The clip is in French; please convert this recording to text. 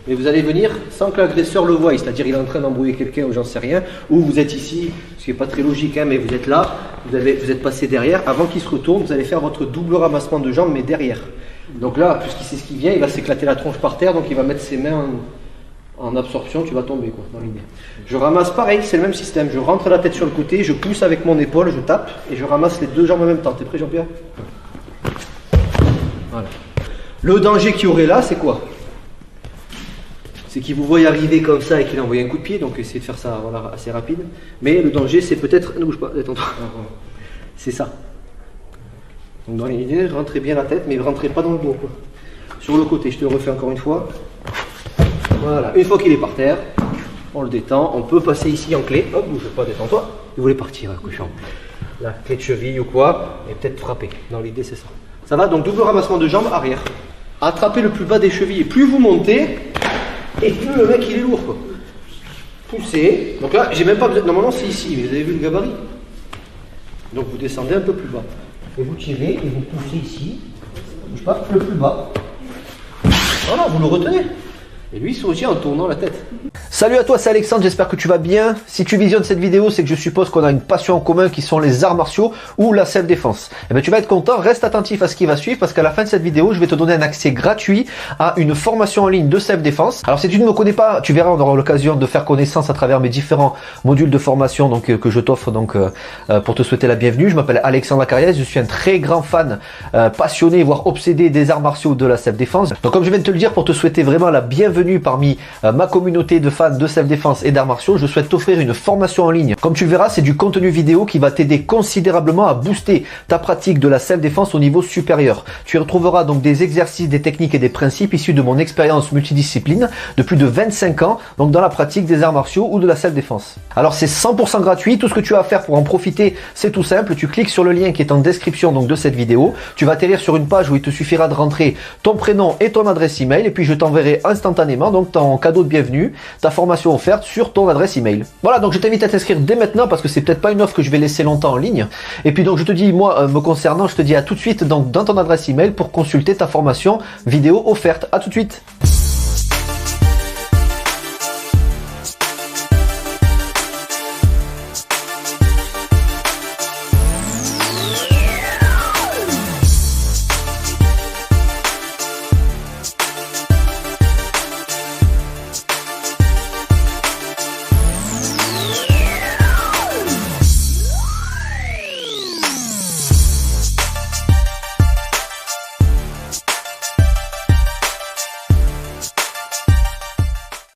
Et vous allez venir sans que l'agresseur le voie, c'est-à-dire il est en train d'embrouiller quelqu'un ou j'en sais rien, ou vous êtes ici, ce qui n'est pas très logique, hein, mais vous êtes là, vous êtes passé derrière, avant qu'il se retourne, vous allez faire votre double ramassement de jambes, mais derrière. Donc là, puisqu'il sait ce qui vient, il va s'éclater la tronche par terre, donc il va mettre ses mains en absorption, tu vas tomber quoi, dans l'idée. Je ramasse pareil, c'est le même système, je rentre la tête sur le côté, je pousse avec mon épaule, je tape, et je ramasse les deux jambes en même temps. T'es prêt Jean-Pierre? Voilà. Le danger qu'il y aurait là, c'est quoi? C'est qu'il vous voit arriver comme ça et qu'il a envoyé un coup de pied, donc essayez de faire ça voilà, assez rapide. Mais le danger, c'est peut-être... Ne bouge pas, détends-toi. C'est ça. Donc dans l'idée, rentrez bien la tête, mais rentrez pas dans le dos. Quoi. Sur le côté, je te le refais encore une fois. Voilà, une fois qu'il est par terre, on le détend, on peut passer ici en clé. Hop, bouge pas, détends-toi. Vous voulez partir, cochon. La clé de cheville ou quoi, et peut-être frapper. Dans l'idée, c'est ça. Ça va, donc double ramassement de jambes, arrière. Attrapez le plus bas des chevilles. Plus vous montez, et plus le mec il est lourd quoi. Poussez. Donc là, j'ai même pas besoin. Normalement c'est ici, mais vous avez vu le gabarit. Donc vous descendez un peu plus bas. Et vous tirez et vous poussez ici. Bouge pas, le plus bas. Voilà, vous le retenez. Et lui il se retient en tournant la tête. Salut à toi, c'est Alexandre, j'espère que tu vas bien. Si tu visionnes cette vidéo, c'est que je suppose qu'on a une passion en commun qui sont les arts martiaux ou la self-défense. Et bien tu vas être content, reste attentif à ce qui va suivre parce qu'à la fin de cette vidéo, je vais te donner un accès gratuit à une formation en ligne de self-défense. Alors si tu ne me connais pas, tu verras, on aura l'occasion de faire connaissance à travers mes différents modules de formation donc, que je t'offre donc pour te souhaiter la bienvenue. Je m'appelle Alexandre Acariès, je suis un très grand fan, passionné, voire obsédé des arts martiaux de la self-défense. Donc comme je viens de te le dire, pour te souhaiter vraiment la bienvenue parmi ma communauté de fans de self-défense et d'arts martiaux, je souhaite t'offrir une formation en ligne. Comme tu le verras, c'est du contenu vidéo qui va t'aider considérablement à booster ta pratique de la self-défense au niveau supérieur. Tu y retrouveras donc des exercices, des techniques et des principes issus de mon expérience multidiscipline de plus de 25 ans, donc dans la pratique des arts martiaux ou de la self-défense. Alors c'est 100% gratuit, tout ce que tu as à faire pour en profiter, c'est tout simple, tu cliques sur le lien qui est en description donc de cette vidéo, tu vas atterrir sur une page où il te suffira de rentrer ton prénom et ton adresse email et puis je t'enverrai instantanément donc ton cadeau de bienvenue, ta formation offerte sur ton adresse email. Voilà, donc je t'invite à t'inscrire dès maintenant parce que c'est peut-être pas une offre que je vais laisser longtemps en ligne. Et puis donc je te dis, moi me concernant, je te dis à tout de suite donc dans ton adresse email pour consulter ta formation vidéo offerte. À tout de suite.